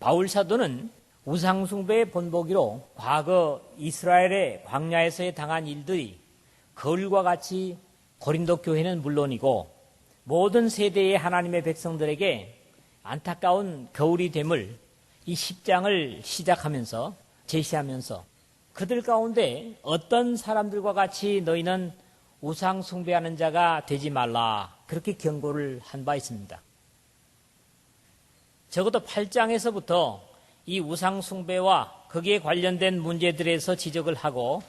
바울 사도는 우상숭배의 본보기로 과거 이스라엘의 광야에서의 당한 일들이 거울과 같이 고린도 교회는 물론이고 모든 세대의 하나님의 백성들에게 안타까운 거울이 됨을 이 10장을 시작하면서 제시하면서 그들 가운데 어떤 사람들과 같이 너희는 우상 숭배하는 자가 되지 말라 그렇게 경고를 한 바 있습니다. 적어도 8장에서부터 이 우상 숭배와 거기에 관련된 문제들에서 지적을 하고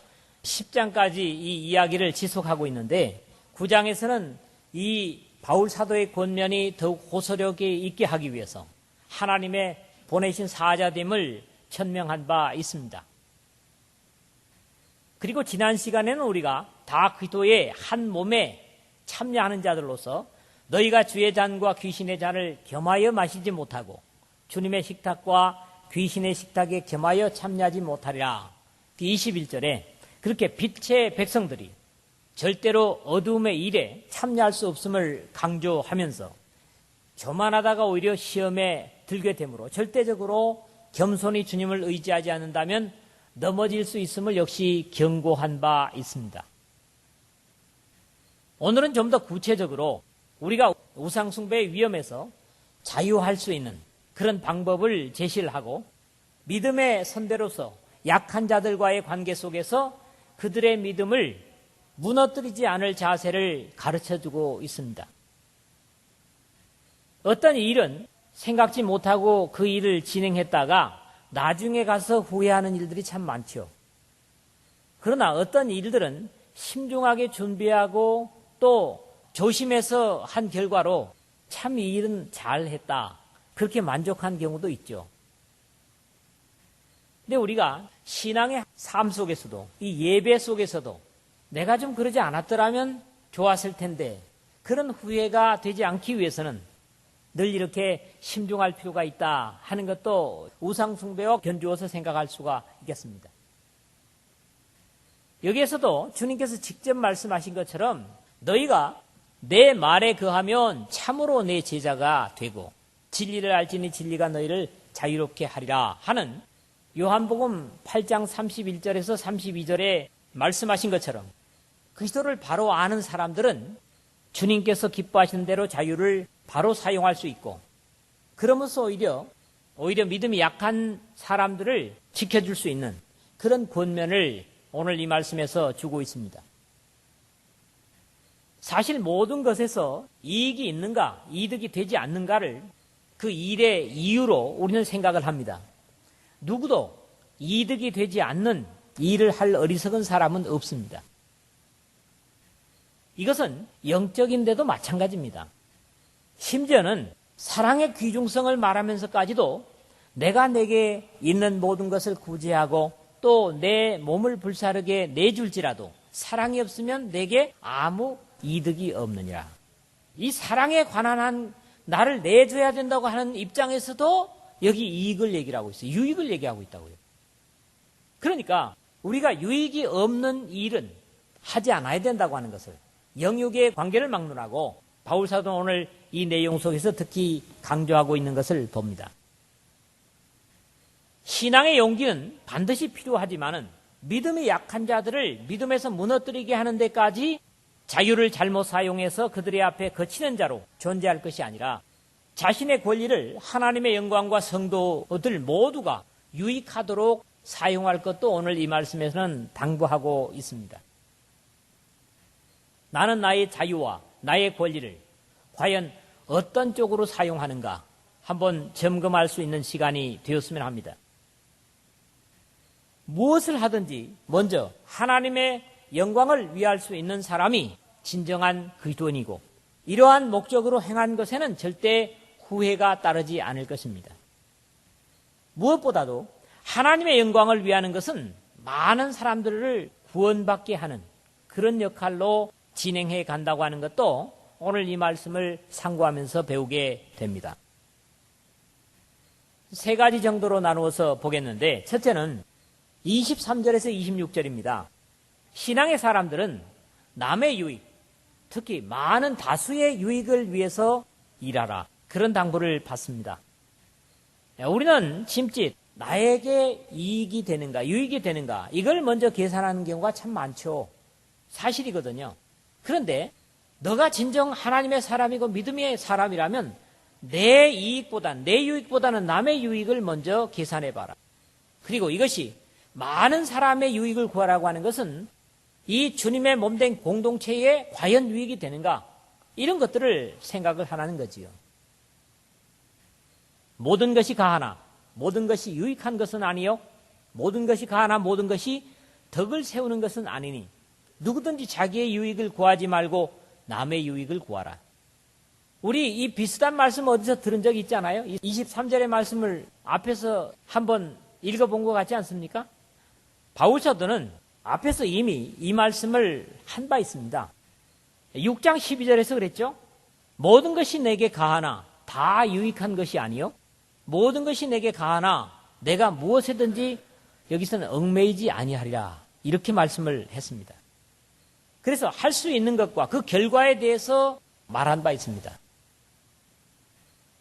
10장까지 이 이야기를 지속하고 있는데 9장에서는 이 바울 사도의 권면이 더욱 호소력 있게 하기 위해서 하나님의 보내신 사자됨을 천명한 바 있습니다. 그리고 지난 시간에는 우리가 다 그리스도의 한 몸에 참여하는 자들로서 너희가 주의 잔과 귀신의 잔을 겸하여 마시지 못하고 주님의 식탁과 귀신의 식탁에 겸하여 참여하지 못하리라. 21절에 그렇게 빛의 백성들이 절대로 어두움의 일에 참여할 수 없음을 강조하면서 교만하다가 오히려 시험에 들게 되므로 절대적으로 겸손히 주님을 의지하지 않는다면 넘어질 수 있음을 역시 경고한 바 있습니다. 오늘은 좀 더 구체적으로 우리가 우상숭배의 위험에서 자유할 수 있는 그런 방법을 제시를 하고 믿음의 선배로서 약한 자들과의 관계 속에서 그들의 믿음을 무너뜨리지 않을 자세를 가르쳐주고 있습니다. 어떤 일은 생각지 못하고 그 일을 진행했다가 나중에 가서 후회하는 일들이 참 많죠. 그러나 어떤 일들은 신중하게 준비하고 또 조심해서 한 결과로 참 이 일은 잘했다. 그렇게 만족한 경우도 있죠. 근데 우리가 신앙의 삶 속에서도 이 예배 속에서도 내가 좀 그러지 않았더라면 좋았을 텐데 그런 후회가 되지 않기 위해서는 늘 이렇게 신중할 필요가 있다 하는 것도 우상숭배와 견주어서 생각할 수가 있겠습니다. 여기에서도 주님께서 직접 말씀하신 것처럼 너희가 내 말에 거하면 참으로 내 제자가 되고 진리를 알지니 진리가 너희를 자유롭게 하리라 하는 요한복음 8장 31절에서 32절에 말씀하신 것처럼 그리스도를 바로 아는 사람들은 주님께서 기뻐하시는 대로 자유를 바로 사용할 수 있고 그러면서 오히려 믿음이 약한 사람들을 지켜줄 수 있는 그런 권면을 오늘 이 말씀에서 주고 있습니다. 사실 모든 것에서 이익이 있는가, 이득이 되지 않는가를 그 일의 이유로 우리는 생각을 합니다. 누구도 이득이 되지 않는 일을 할 어리석은 사람은 없습니다. 이것은 영적인데도 마찬가지입니다. 심지어는 사랑의 귀중성을 말하면서까지도 내가 내게 있는 모든 것을 구제하고 또 내 몸을 불사르게 내줄지라도 사랑이 없으면 내게 아무 이득이 없느니라. 이 사랑에 관한 한 나를 내줘야 된다고 하는 입장에서도 여기 이익을 얘기하고 있어요. 유익을 얘기하고 있다고요. 그러니까 우리가 유익이 없는 일은 하지 않아야 된다고 하는 것을 영육의 관계를 막론하고 바울 사도는 오늘 이 내용 속에서 특히 강조하고 있는 것을 봅니다. 신앙의 용기는 반드시 필요하지만은 믿음이 약한 자들을 믿음에서 무너뜨리게 하는 데까지 자유를 잘못 사용해서 그들의 앞에 거치는 자로 존재할 것이 아니라 자신의 권리를 하나님의 영광과 성도들 모두가 유익하도록 사용할 것도 오늘 이 말씀에서는 당부하고 있습니다. 나는 나의 자유와 나의 권리를 과연 어떤 쪽으로 사용하는가 한번 점검할 수 있는 시간이 되었으면 합니다. 무엇을 하든지 먼저 하나님의 영광을 위할 수 있는 사람이 진정한 그리스도인이고 이러한 목적으로 행한 것에는 절대 후회가 따르지 않을 것입니다. 무엇보다도 하나님의 영광을 위하는 것은 많은 사람들을 구원받게 하는 그런 역할로 진행해 간다고 하는 것도 오늘 이 말씀을 상고하면서 배우게 됩니다. 세 가지 정도로 나누어서 보겠는데 첫째는 23절에서 26절입니다. 신앙의 사람들은 남의 유익, 특히 많은 다수의 유익을 위해서 일하라. 그런 당부를 받습니다. 우리는 짐짓 나에게 이익이 되는가, 유익이 되는가, 이걸 먼저 계산하는 경우가 참 많죠. 사실이거든요. 그런데 너가 진정 하나님의 사람이고 믿음의 사람이라면 내 이익보다, 내 유익보다는 남의 유익을 먼저 계산해봐라. 그리고 이것이 많은 사람의 유익을 구하라고 하는 것은 이 주님의 몸된 공동체에 과연 유익이 되는가, 이런 것들을 생각을 하라는 거지요. 모든 것이 가하나 모든 것이 유익한 것은 아니요, 모든 것이 가하나 모든 것이 덕을 세우는 것은 아니니 누구든지 자기의 유익을 구하지 말고 남의 유익을 구하라. 우리 이 비슷한 말씀 어디서 들은 적이 있잖아요. 23절의 말씀을 앞에서 한번 읽어본 것 같지 않습니까? 바울 사도는 앞에서 이미 이 말씀을 한 바 있습니다. 6장 12절에서 그랬죠. 모든 것이 내게 가하나 다 유익한 것이 아니요, 모든 것이 내게 가하나 내가 무엇에든지 여기서는 얽매이지 아니하리라, 이렇게 말씀을 했습니다. 그래서 할 수 있는 것과 그 결과에 대해서 말한 바 있습니다.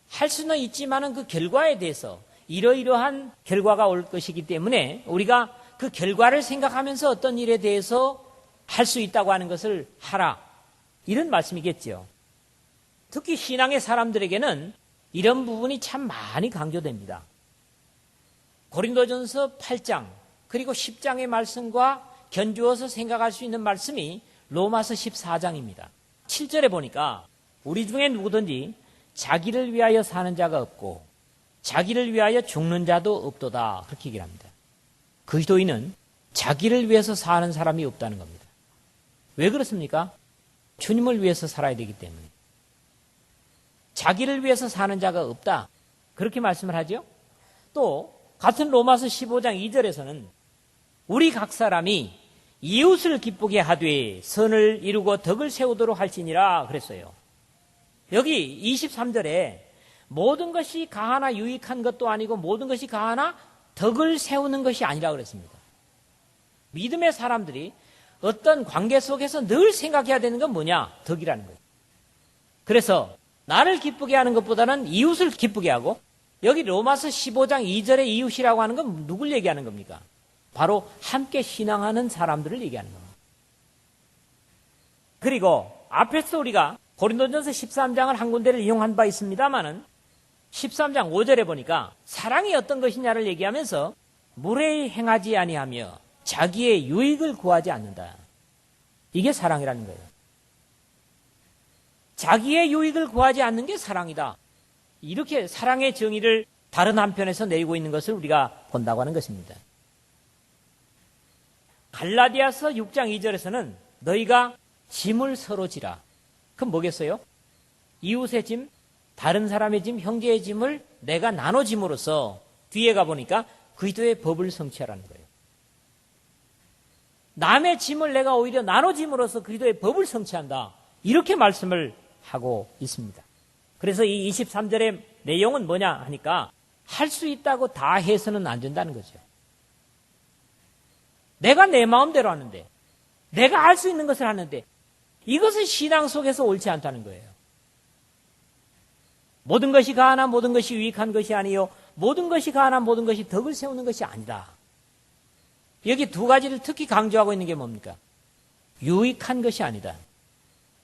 할 수는 있지만은 그 결과에 대해서 이러이러한 결과가 올 것이기 때문에 우리가 그 결과를 생각하면서 어떤 일에 대해서 할 수 있다고 하는 것을 하라, 이런 말씀이겠죠. 특히 신앙의 사람들에게는 이런 부분이 참 많이 강조됩니다. 고린도전서 8장 그리고 10장의 말씀과 견주어서 생각할 수 있는 말씀이 로마서 14장입니다. 7절에 보니까 우리 중에 누구든지 자기를 위하여 사는 자가 없고 자기를 위하여 죽는 자도 없도다, 그렇게 얘기를 합니다. 그리스도인은 자기를 위해서 사는 사람이 없다는 겁니다. 왜 그렇습니까? 주님을 위해서 살아야 되기 때문에. 자기를 위해서 사는 자가 없다, 그렇게 말씀을 하죠. 또 같은 로마서 15장 2절에서는 우리 각 사람이 이웃을 기쁘게 하되 선을 이루고 덕을 세우도록 할지니라 그랬어요. 여기 23절에 모든 것이 가하나 유익한 것도 아니고 모든 것이 가하나 덕을 세우는 것이 아니라 그랬습니다. 믿음의 사람들이 어떤 관계 속에서 늘 생각해야 되는 건 뭐냐? 덕이라는 거예요. 그래서 나를 기쁘게 하는 것보다는 이웃을 기쁘게 하고, 여기 로마서 15장 2절의 이웃이라고 하는 건 누굴 얘기하는 겁니까? 바로 함께 신앙하는 사람들을 얘기하는 겁니다. 그리고 앞에서 우리가 고린도전서 13장을 한 군데를 이용한 바 있습니다만은 13장 5절에 보니까 사랑이 어떤 것이냐를 얘기하면서 무례히 행하지 아니하며 자기의 유익을 구하지 않는다. 이게 사랑이라는 거예요. 자기의 유익을 구하지 않는 게 사랑이다. 이렇게 사랑의 정의를 다른 한편에서 내리고 있는 것을 우리가 본다고 하는 것입니다. 갈라디아서 6장 2절에서는 너희가 짐을 서로 지라. 그럼 뭐겠어요? 이웃의 짐, 다른 사람의 짐, 형제의 짐을 내가 나눠짐으로써 뒤에 가보니까 그리스도의 법을 성취하라는 거예요. 남의 짐을 내가 오히려 나눠짐으로써 그리스도의 법을 성취한다, 이렇게 말씀을 하고 있습니다. 그래서 이 23절의 내용은 뭐냐 하니까 할 수 있다고 다 해서는 안 된다는 거죠. 내가 내 마음대로 하는데, 내가 할 수 있는 것을 하는데, 이것은 신앙 속에서 옳지 않다는 거예요. 모든 것이 가하나 모든 것이 유익한 것이 아니요, 모든 것이 가하나 모든 것이 덕을 세우는 것이 아니다. 여기 두 가지를 특히 강조하고 있는 게 뭡니까? 유익한 것이 아니다.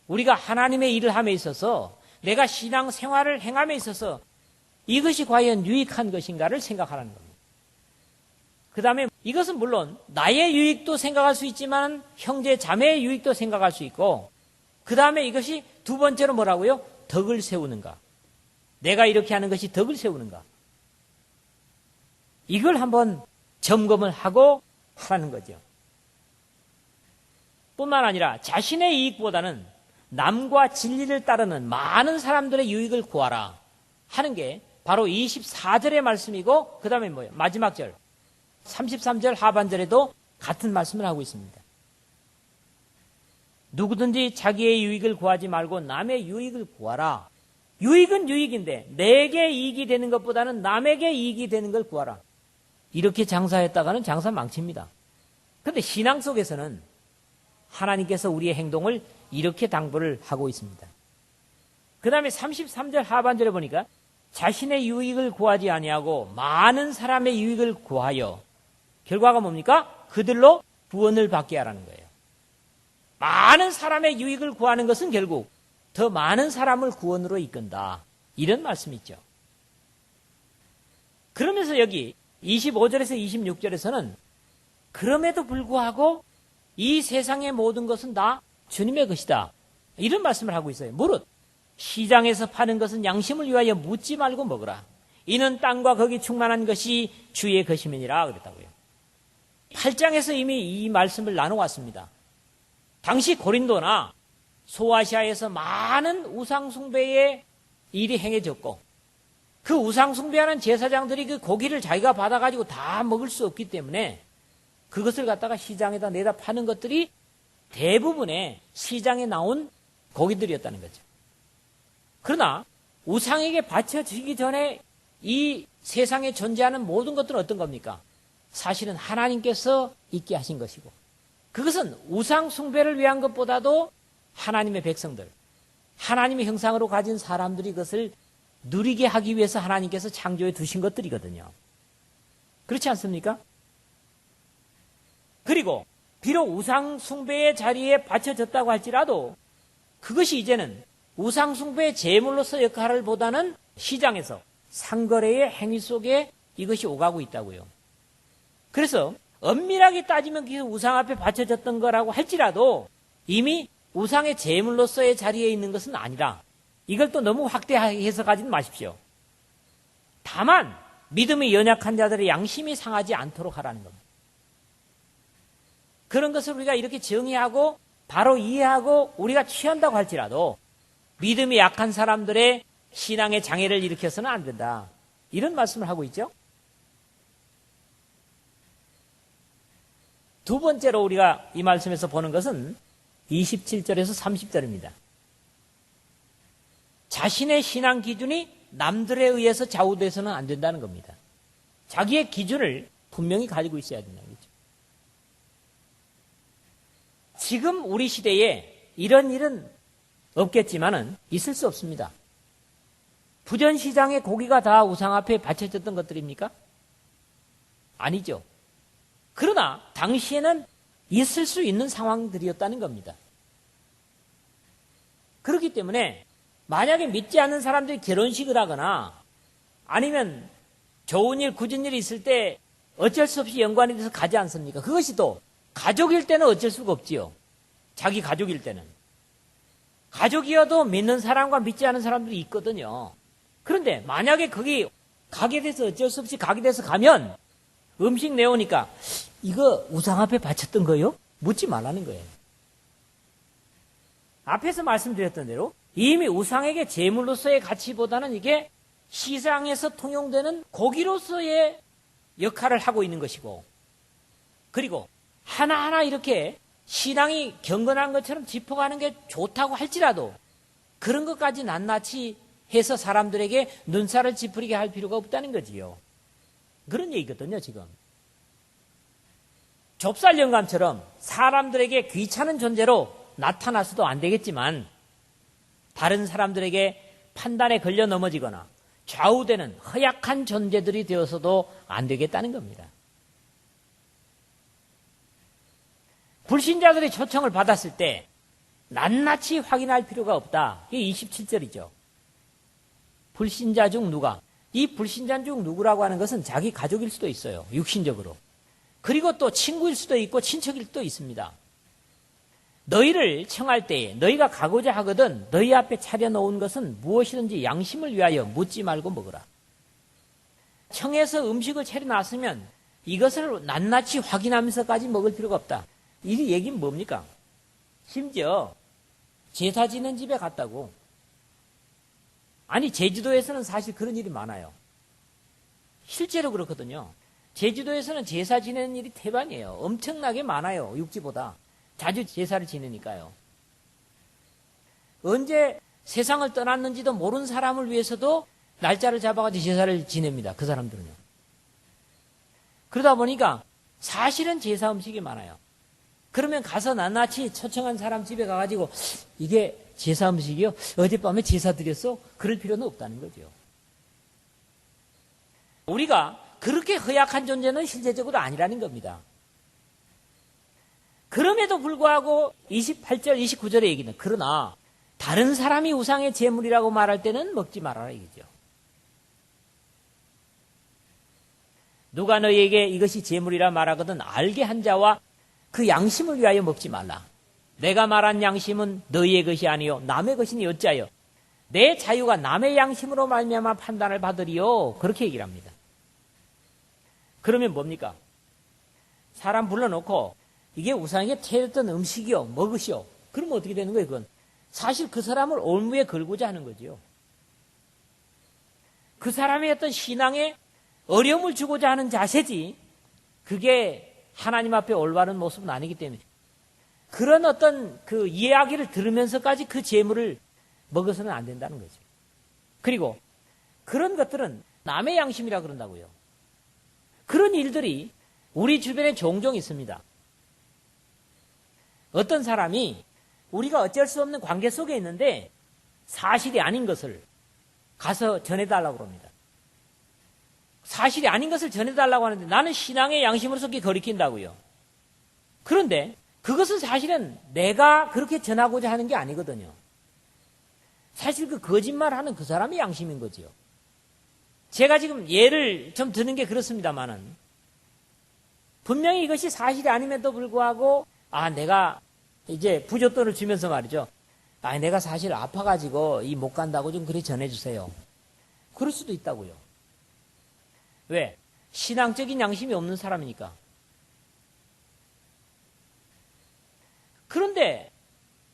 우리가 하나님의 일을 함에 있어서, 내가 신앙 생활을 행함에 있어서 이것이 과연 유익한 것인가를 생각하라는 겁니다. 그 다음에 이것은 물론 나의 유익도 생각할 수 있지만 형제 자매의 유익도 생각할 수 있고, 그 다음에 이것이 두 번째로 뭐라고요? 덕을 세우는가. 내가 이렇게 하는 것이 덕을 세우는가. 이걸 한번 점검을 하고 하라는 거죠. 뿐만 아니라 자신의 이익보다는 남과 진리를 따르는 많은 사람들의 유익을 구하라 하는 게 바로 24절의 말씀이고, 그 다음에 뭐예요? 마지막 절 33절 하반절에도 같은 말씀을 하고 있습니다. 누구든지 자기의 유익을 구하지 말고 남의 유익을 구하라. 유익은 유익인데 내게 이익이 되는 것보다는 남에게 이익이 되는 걸 구하라. 이렇게 장사했다가는 장사 망칩니다. 그런데 신앙 속에서는 하나님께서 우리의 행동을 이렇게 당부를 하고 있습니다. 그 다음에 33절 하반절에 보니까 자신의 유익을 구하지 아니하고 많은 사람의 유익을 구하여 결과가 뭡니까? 그들로 구원을 받게 하라는 거예요. 많은 사람의 유익을 구하는 것은 결국 더 많은 사람을 구원으로 이끈다. 이런 말씀이죠. 그러면서 여기 25절에서 26절에서는 그럼에도 불구하고 이 세상의 모든 것은 다 주님의 것이다. 이런 말씀을 하고 있어요. 무릇 시장에서 파는 것은 양심을 위하여 묻지 말고 먹으라. 이는 땅과 거기 충만한 것이 주의 것임이니라 그랬다고요. 8장에서 이미 이 말씀을 나눠왔습니다. 당시 고린도나 소아시아에서 많은 우상숭배의 일이 행해졌고 그 우상숭배하는 제사장들이 그 고기를 자기가 받아가지고 다 먹을 수 없기 때문에 그것을 갖다가 시장에다 내다 파는 것들이 대부분의 시장에 나온 고기들이었다는 거죠. 그러나 우상에게 바쳐지기 전에 이 세상에 존재하는 모든 것들은 어떤 겁니까? 사실은 하나님께서 있게 하신 것이고 그것은 우상 숭배를 위한 것보다도 하나님의 백성들, 하나님의 형상으로 가진 사람들이 그것을 누리게 하기 위해서 하나님께서 창조해 두신 것들이거든요. 그렇지 않습니까? 그리고 비록 우상 숭배의 자리에 바쳐졌다고 할지라도 그것이 이제는 우상 숭배의 제물로서 역할을 보다는 시장에서 상거래의 행위 속에 이것이 오가고 있다고요. 그래서 엄밀하게 따지면 그게 우상 앞에 바쳐졌던 거라고 할지라도 이미 우상의 제물로서의 자리에 있는 것은 아니라 이걸 또 너무 확대해서 가지는 마십시오. 다만 믿음이 연약한 자들의 양심이 상하지 않도록 하라는 겁니다. 그런 것을 우리가 이렇게 정의하고 바로 이해하고 우리가 취한다고 할지라도 믿음이 약한 사람들의 신앙의 장애를 일으켜서는 안 된다. 이런 말씀을 하고 있죠. 두 번째로 우리가 이 말씀에서 보는 것은 27절에서 30절입니다. 자신의 신앙 기준이 남들에 의해서 좌우돼서는 안 된다는 겁니다. 자기의 기준을 분명히 가지고 있어야 된다는 거죠. 지금 우리 시대에 이런 일은 없겠지만은 있을 수 없습니다. 부전시장의 고기가 다 우상 앞에 바쳐졌던 것들입니까? 아니죠. 그러나 당시에는 있을 수 있는 상황들이었다는 겁니다. 그렇기 때문에 만약에 믿지 않는 사람들이 결혼식을 하거나 아니면 좋은 일, 굳은 일이 있을 때 어쩔 수 없이 연관이 돼서 가지 않습니까? 그것이 또 가족일 때는 어쩔 수가 없지요. 자기 가족일 때는. 가족이어도 믿는 사람과 믿지 않은 사람들이 있거든요. 그런데 만약에 거기 가게 돼서 어쩔 수 없이 가게 돼서 가면 음식 내오니까 이거 우상 앞에 바쳤던 거요? 묻지 말라는 거예요. 앞에서 말씀드렸던 대로 이미 우상에게 제물로서의 가치보다는 이게 시장에서 통용되는 고기로서의 역할을 하고 있는 것이고 그리고 하나하나 이렇게 신앙이 경건한 것처럼 짚어가는 게 좋다고 할지라도 그런 것까지 낱낱이 해서 사람들에게 눈살을 찌푸리게 할 필요가 없다는 거지요. 그런 얘기거든요, 지금. 좁쌀 영감처럼 사람들에게 귀찮은 존재로 나타나서도 안 되겠지만 다른 사람들에게 판단에 걸려 넘어지거나 좌우되는 허약한 존재들이 되어서도 안 되겠다는 겁니다. 불신자들이 초청을 받았을 때 낱낱이 확인할 필요가 없다. 이게 27절이죠. 불신자 중 누가? 이 불신자 중 누구라고 하는 것은 자기 가족일 수도 있어요. 육신적으로. 그리고 또 친구일 수도 있고 친척일 수도 있습니다. 너희를 청할 때에 너희가 가고자 하거든 너희 앞에 차려놓은 것은 무엇이든지 양심을 위하여 묻지 말고 먹으라. 청해서 음식을 차려놨으면 이것을 낱낱이 확인하면서까지 먹을 필요가 없다. 이 얘기는 뭡니까? 심지어 제사 지낸 집에 갔다고. 아니 제주도에서는 사실 그런 일이 많아요. 실제로 그렇거든요. 제주도에서는 제사 지내는 일이 태반이에요. 엄청나게 많아요. 육지보다. 자주 제사를 지내니까요. 언제 세상을 떠났는지도 모르는 사람을 위해서도 날짜를 잡아가지고 제사를 지냅니다. 그 사람들은요. 그러다 보니까 사실은 제사 음식이 많아요. 그러면 가서 낱낱이 초청한 사람 집에 가가지고 이게 제사 음식이요? 어젯밤에 제사 드렸어? 그럴 필요는 없다는 거죠. 우리가 그렇게 허약한 존재는 실제적으로 아니라는 겁니다. 그럼에도 불구하고 28절, 29절의 얘기는 그러나 다른 사람이 우상의 제물이라고 말할 때는 먹지 말아라 이거죠. 누가 너희에게 이것이 제물이라 말하거든 알게 한 자와 그 양심을 위하여 먹지 말라. 내가 말한 양심은 너희의 것이 아니요 남의 것이니 어찌하여 내 자유가 남의 양심으로 말미암아 판단을 받으리요. 그렇게 얘기를 합니다. 그러면 뭡니까? 사람 불러놓고 이게 우상에게 태웠던 음식이요 먹으시오. 그러면 어떻게 되는 거예요? 그건 사실 그 사람을 올무에 걸고자 하는 거지요. 그 사람의 어떤 신앙에 어려움을 주고자 하는 자세지 그게 하나님 앞에 올바른 모습은 아니기 때문에 그런 어떤 그 이야기를 들으면서까지 그 재물을 먹어서는 안 된다는 거죠. 그리고 그런 것들은 남의 양심이라 그런다고요. 그런 일들이 우리 주변에 종종 있습니다. 어떤 사람이 우리가 어쩔 수 없는 관계 속에 있는데 사실이 아닌 것을 가서 전해달라고 합니다. 사실이 아닌 것을 전해달라고 하는데 나는 신앙의 양심으로서 그게 거리낀다고요. 그런데 그것은 사실은 내가 그렇게 전하고자 하는 게 아니거든요. 사실 그 거짓말하는 그 사람의 양심인 거지요. 제가 지금 예를 좀 드는 게 그렇습니다만은 분명히 이것이 사실이 아님에도 불구하고 내가 이제 부잣돈을 주면서 말이죠. 내가 사실 아파가지고 이 못 간다고 좀 그리 전해주세요. 그럴 수도 있다고요. 왜? 신앙적인 양심이 없는 사람이니까. 그런데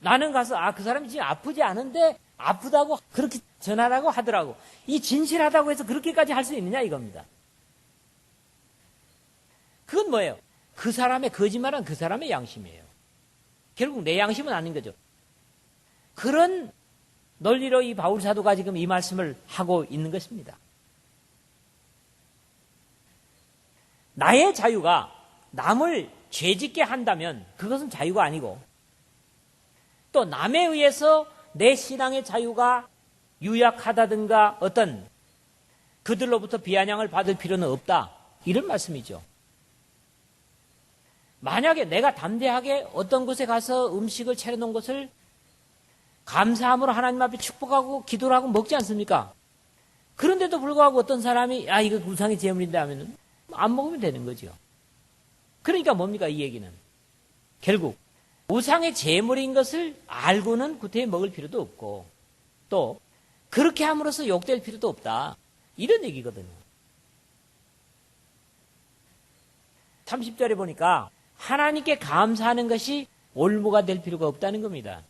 나는 가서 그 사람이 지금 아프지 않은데 아프다고 그렇게 전하라고 하더라고. 이 진실하다고 해서 그렇게까지 할 수 있느냐 이겁니다. 그건 뭐예요? 그 사람의 거짓말은 그 사람의 양심이에요. 결국 내 양심은 아닌 거죠. 그런 논리로 이 바울 사도가 지금 이 말씀을 하고 있는 것입니다. 나의 자유가 남을 죄짓게 한다면 그것은 자유가 아니고 또 남에 의해서 내 신앙의 자유가 유약하다든가 어떤 그들로부터 비아냥을 받을 필요는 없다. 이런 말씀이죠. 만약에 내가 담대하게 어떤 곳에 가서 음식을 차려놓은 것을 감사함으로 하나님 앞에 축복하고 기도를 하고 먹지 않습니까? 그런데도 불구하고 어떤 사람이 이거 우상의 제물인데 하면은 안 먹으면 되는 거죠. 그러니까 뭡니까 이 얘기는? 결국 우상의 제물인 것을 알고는 구태여 먹을 필요도 없고 또 그렇게 함으로써 욕될 필요도 없다. 이런 얘기거든요. 30절에 보니까 하나님께 감사하는 것이 올무가 될 필요가 없다는 겁니다.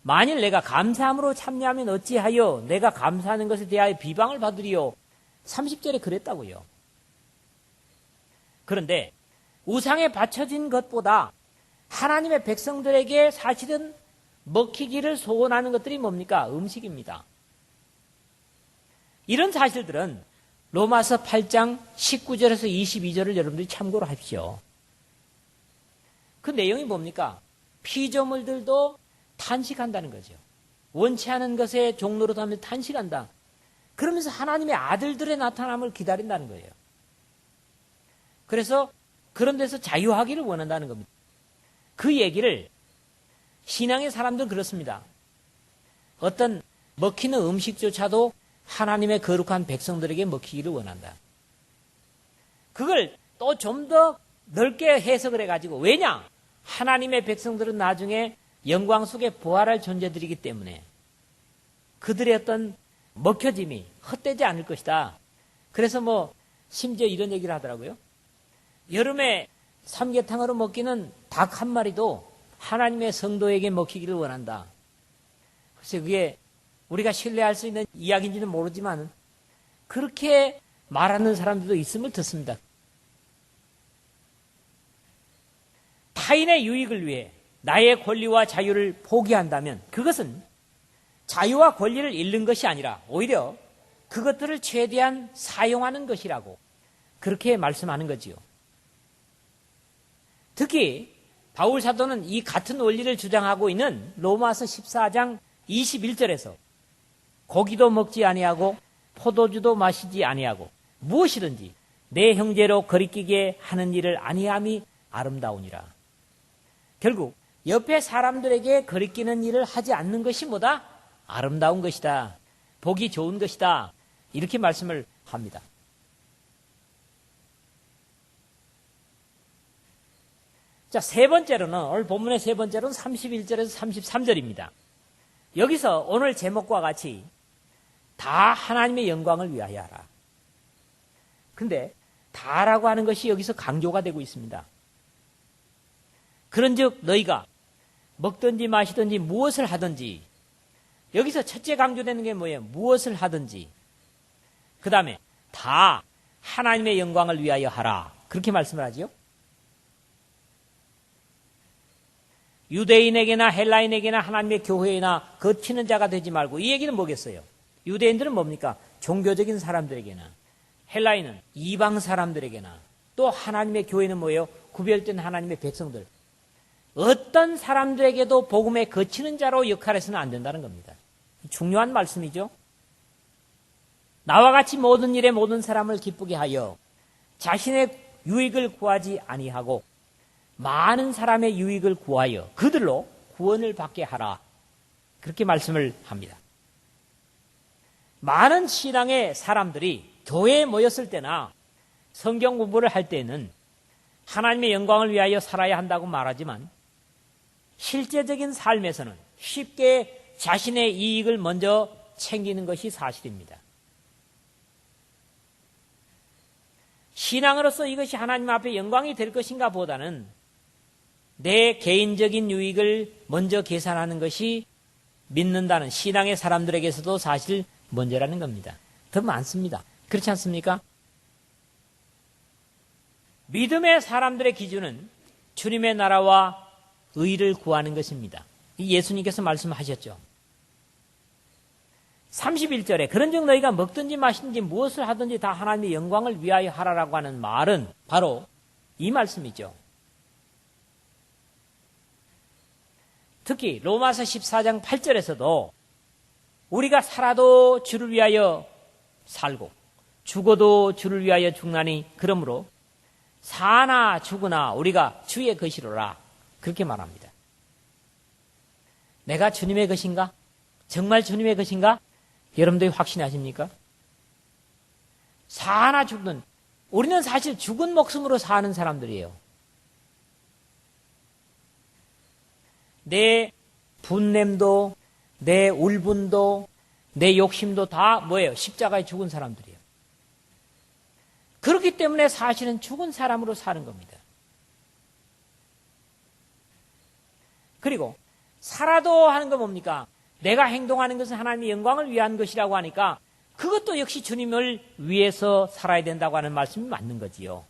만일 내가 감사함으로 참여하면 어찌하여 내가 감사하는 것에 대하여 비방을 받으리요. 30절에 그랬다고요. 그런데 우상에 바쳐진 것보다 하나님의 백성들에게 사실은 먹히기를 소원하는 것들이 뭡니까? 음식입니다. 이런 사실들은 로마서 8장 19절에서 22절을 여러분들이 참고로 하십시오. 그 내용이 뭡니까? 피조물들도 탄식한다는 거죠. 원치 않은 것에 종로로 하면 탄식한다. 그러면서 하나님의 아들들의 나타남을 기다린다는 거예요. 그래서 그런 데서 자유하기를 원한다는 겁니다. 그 얘기를 신앙의 사람들은 그렇습니다. 어떤 먹히는 음식조차도 하나님의 거룩한 백성들에게 먹히기를 원한다. 그걸 또 좀 더 넓게 해석을 해가지고 왜냐? 하나님의 백성들은 나중에 영광 속에 부활할 존재들이기 때문에 그들의 어떤 먹혀짐이 헛되지 않을 것이다. 그래서 심지어 이런 얘기를 하더라고요. 여름에 삼계탕으로 먹기는 닭 한 마리도 하나님의 성도에게 먹히기를 원한다. 글쎄 그게 우리가 신뢰할 수 있는 이야기인지는 모르지만 그렇게 말하는 사람들도 있음을 듣습니다. 타인의 유익을 위해 나의 권리와 자유를 포기한다면 그것은 자유와 권리를 잃는 것이 아니라 오히려 그것들을 최대한 사용하는 것이라고 그렇게 말씀하는 거지요. 특히 바울 사도는 이 같은 원리를 주장하고 있는 로마서 14장 21절에서 고기도 먹지 아니하고 포도주도 마시지 아니하고 무엇이든지 내 형제로 거리끼게 하는 일을 아니함이 아름다우니라. 결국 옆에 사람들에게 거리끼는 일을 하지 않는 것이 뭐다? 아름다운 것이다. 보기 좋은 것이다. 이렇게 말씀을 합니다. 자, 세 번째로는, 오늘 본문의 세 번째로는 31절에서 33절입니다. 여기서 오늘 제목과 같이 다 하나님의 영광을 위하여 하라. 근데 다라고 하는 것이 여기서 강조가 되고 있습니다. 그런즉 너희가 먹든지 마시든지 무엇을 하든지, 여기서 첫째 강조되는 게 뭐예요? 무엇을 하든지. 그 다음에 다 하나님의 영광을 위하여 하라. 그렇게 말씀을 하지요. 유대인에게나 헬라인에게나 하나님의 교회나 거치는 자가 되지 말고. 이 얘기는 뭐겠어요? 유대인들은 뭡니까? 종교적인 사람들에게나, 헬라인은 이방 사람들에게나, 또 하나님의 교회는 뭐예요? 구별된 하나님의 백성들. 어떤 사람들에게도 복음에 거치는 자로 역할해서는 안 된다는 겁니다. 중요한 말씀이죠. 나와 같이 모든 일에 모든 사람을 기쁘게 하여 자신의 유익을 구하지 아니하고 많은 사람의 유익을 구하여 그들로 구원을 받게 하라. 그렇게 말씀을 합니다. 많은 신앙의 사람들이 교회에 모였을 때나 성경 공부를 할 때는 하나님의 영광을 위하여 살아야 한다고 말하지만 실제적인 삶에서는 쉽게 자신의 이익을 먼저 챙기는 것이 사실입니다. 신앙으로서 이것이 하나님 앞에 영광이 될 것인가 보다는 내 개인적인 유익을 먼저 계산하는 것이 믿는다는 신앙의 사람들에게서도 사실 먼저라는 겁니다. 더 많습니다. 그렇지 않습니까? 믿음의 사람들의 기준은 주님의 나라와 의를 구하는 것입니다. 예수님께서 말씀하셨죠. 31절에 그런즉 너희가 먹든지 마시든지 무엇을 하든지 다 하나님의 영광을 위하여 하라라고 하는 말은 바로 이 말씀이죠. 특히 로마서 14장 8절에서도 우리가 살아도 주를 위하여 살고 죽어도 주를 위하여 죽나니 그러므로 사나 죽으나 우리가 주의 것이로라. 그렇게 말합니다. 내가 주님의 것인가? 정말 주님의 것인가? 여러분들이 확신하십니까? 사나 죽든, 우리는 사실 죽은 목숨으로 사는 사람들이에요. 내 분냄도, 내 울분도, 내 욕심도 다 뭐예요? 십자가에 죽은 사람들이에요. 그렇기 때문에 사실은 죽은 사람으로 사는 겁니다. 그리고 살아도 하는 건 뭡니까? 내가 행동하는 것은 하나님의 영광을 위한 것이라고 하니까 그것도 역시 주님을 위해서 살아야 된다고 하는 말씀이 맞는 거지요.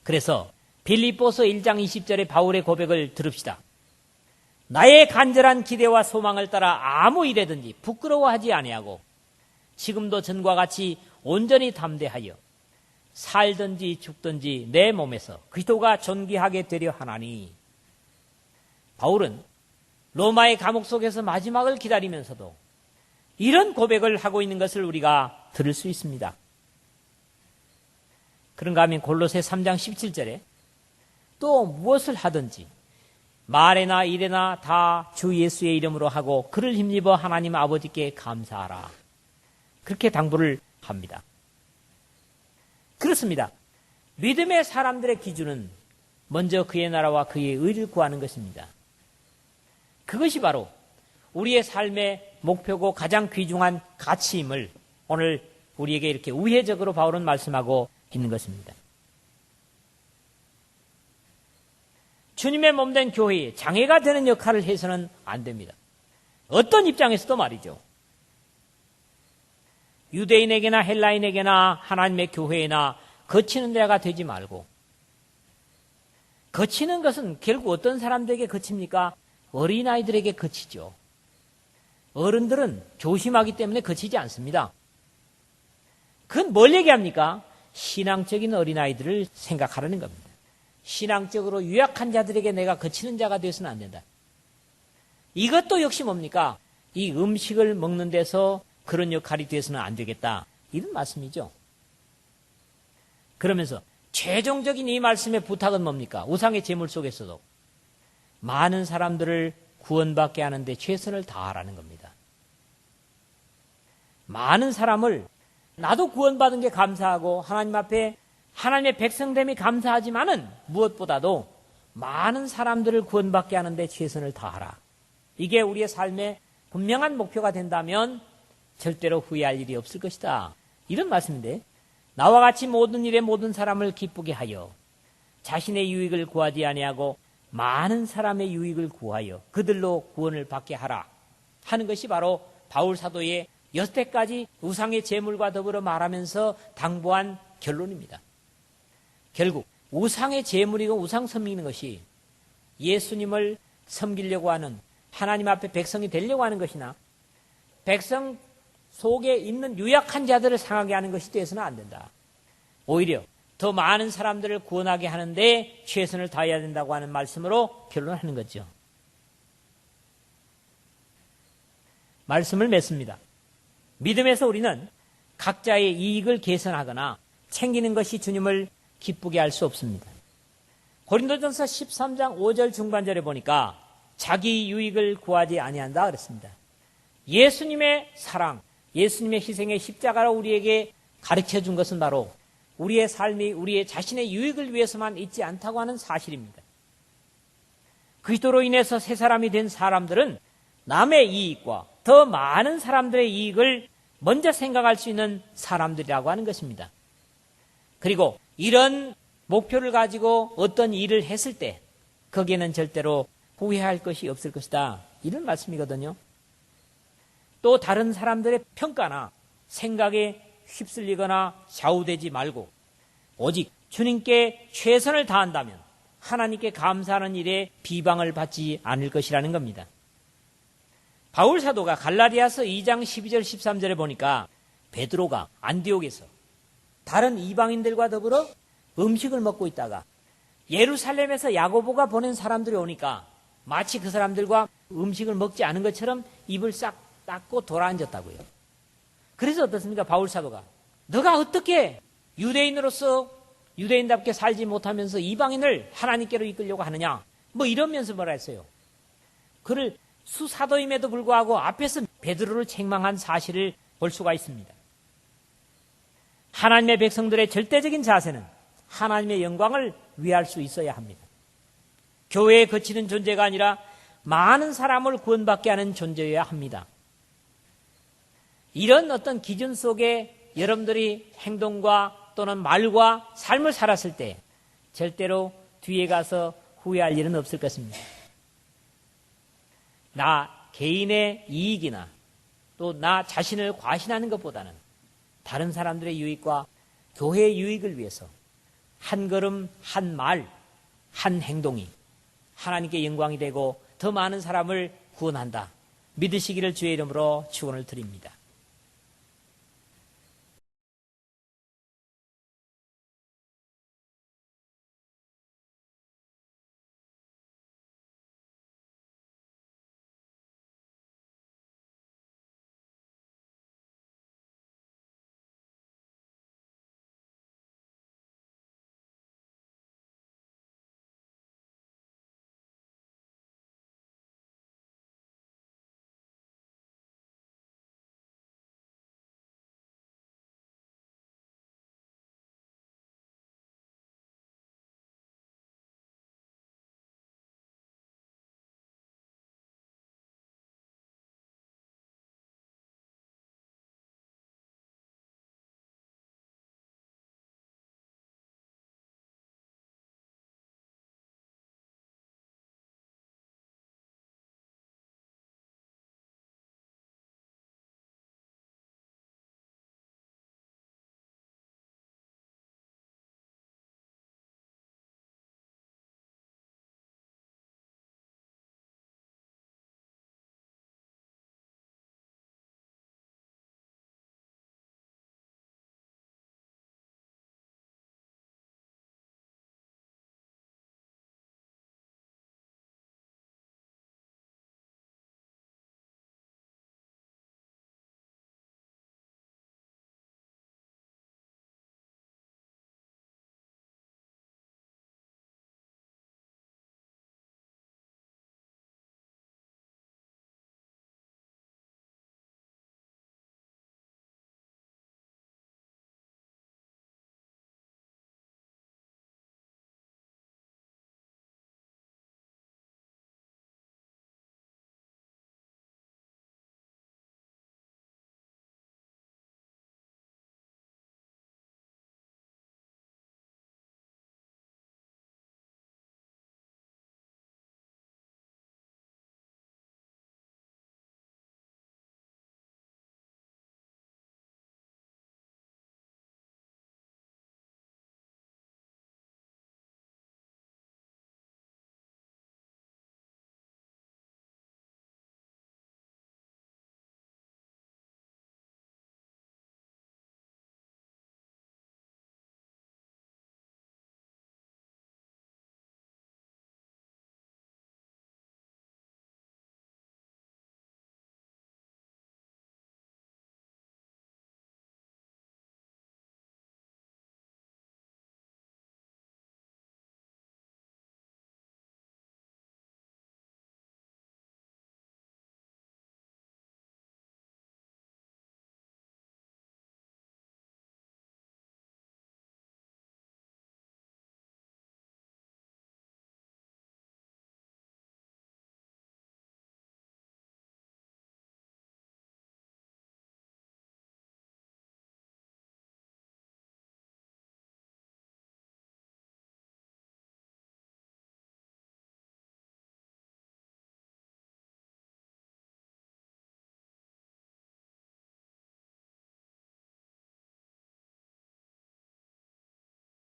그래서 빌립보서 1장 20절의 바울의 고백을 들읍시다. 나의 간절한 기대와 소망을 따라 아무 일에든지 부끄러워하지 아니하고 지금도 전과 같이 온전히 담대하여 살든지 죽든지 내 몸에서 그리스도가 존귀하게 되려 하나니. 바울은 로마의 감옥 속에서 마지막을 기다리면서도 이런 고백을 하고 있는 것을 우리가 들을 수 있습니다. 그런가 하면 골로새 3장 17절에 또 무엇을 하든지 말에나 일에나 다 주 예수의 이름으로 하고 그를 힘입어 하나님 아버지께 감사하라. 그렇게 당부를 합니다. 그렇습니다. 믿음의 사람들의 기준은 먼저 그의 나라와 그의 의를 구하는 것입니다. 그것이 바로 우리의 삶의 목표고 가장 귀중한 가치임을 오늘 우리에게 이렇게 우회적으로 바울은 말씀하고 있는 것입니다. 주님의 몸된 교회에 장애가 되는 역할을 해서는 안 됩니다. 어떤 입장에서도 말이죠. 유대인에게나 헬라인에게나 하나님의 교회나 거치는 데가 되지 말고, 거치는 것은 결국 어떤 사람들에게 거칩니까? 어린아이들에게 거치죠. 어른들은 조심하기 때문에 거치지 않습니다. 그건 뭘 얘기합니까? 신앙적인 어린아이들을 생각하라는 겁니다. 신앙적으로 유약한 자들에게 내가 거치는 자가 되어서는 안 된다. 이것도 역시 뭡니까? 이 음식을 먹는 데서 그런 역할이 돼서는 안 되겠다. 이런 말씀이죠. 그러면서 최종적인 이 말씀의 부탁은 뭡니까? 우상의 제물 속에서도 많은 사람들을 구원받게 하는데 최선을 다하라는 겁니다. 많은 사람을 나도 구원받은 게 감사하고 하나님 앞에 하나님의 백성됨이 감사하지만은 무엇보다도 많은 사람들을 구원받게 하는데 최선을 다하라. 이게 우리의 삶의 분명한 목표가 된다면 절대로 후회할 일이 없을 것이다. 이런 말씀인데 나와 같이 모든 일에 모든 사람을 기쁘게 하여 자신의 유익을 구하지 아니하고 많은 사람의 유익을 구하여 그들로 구원을 받게 하라 하는 것이 바로 바울 사도의 여태까지 우상의 제물과 더불어 말하면서 당부한 결론입니다. 결국 우상의 제물이고 우상 섬기는 것이 예수님을 섬기려고 하는 하나님 앞에 백성이 되려고 하는 것이나 백성 속에 있는 유약한 자들을 상하게 하는 것이 되어서는 안 된다. 오히려 더 많은 사람들을 구원하게 하는데 최선을 다해야 된다고 하는 말씀으로 결론하는 거죠. 말씀을 맺습니다. 믿음에서 우리는 각자의 이익을 개선하거나 챙기는 것이 주님을 기쁘게 할 수 없습니다. 고린도전서 13장 5절 중반절에 보니까 자기 유익을 구하지 아니한다 그랬습니다. 예수님의 사랑, 예수님의 희생의 십자가로 우리에게 가르쳐 준 것은 바로 우리의 삶이 우리의 자신의 유익을 위해서만 있지 않다고 하는 사실입니다. 그리스도로 인해서 새 사람이 된 사람들은 남의 이익과 더 많은 사람들의 이익을 먼저 생각할 수 있는 사람들이라고 하는 것입니다. 그리고 이런 목표를 가지고 어떤 일을 했을 때 거기에는 절대로 후회할 것이 없을 것이다. 이런 말씀이거든요. 또 다른 사람들의 평가나 생각에 휩쓸리거나 좌우되지 말고 오직 주님께 최선을 다한다면 하나님께 감사하는 일에 비방을 받지 않을 것이라는 겁니다. 바울 사도가 갈라디아서 2장 12절 13절에 보니까 베드로가 안디옥에서 다른 이방인들과 더불어 음식을 먹고 있다가 예루살렘에서 야고보가 보낸 사람들이 오니까 마치 그 사람들과 음식을 먹지 않은 것처럼 입을 싹 닦고 돌아앉았다고요. 그래서 어떻습니까? 바울 사도가 너가 어떻게 유대인으로서 유대인답게 살지 못하면서 이방인을 하나님께로 이끌려고 하느냐 뭐 이러면서 뭐라 했어요. 그를 수사도임에도 불구하고 앞에서 베드로를 책망한 사실을 볼 수가 있습니다. 하나님의 백성들의 절대적인 자세는 하나님의 영광을 위할 수 있어야 합니다. 교회에 거치는 존재가 아니라 많은 사람을 구원받게 하는 존재여야 합니다. 이런 어떤 기준 속에 여러분들이 행동과 또는 말과 삶을 살았을 때 절대로 뒤에 가서 후회할 일은 없을 것입니다. 나 개인의 이익이나 또 나 자신을 과신하는 것보다는 다른 사람들의 유익과 교회의 유익을 위해서 한 걸음, 한 말, 한 행동이 하나님께 영광이 되고 더 많은 사람을 구원한다. 믿으시기를 주의 이름으로 축원을 드립니다.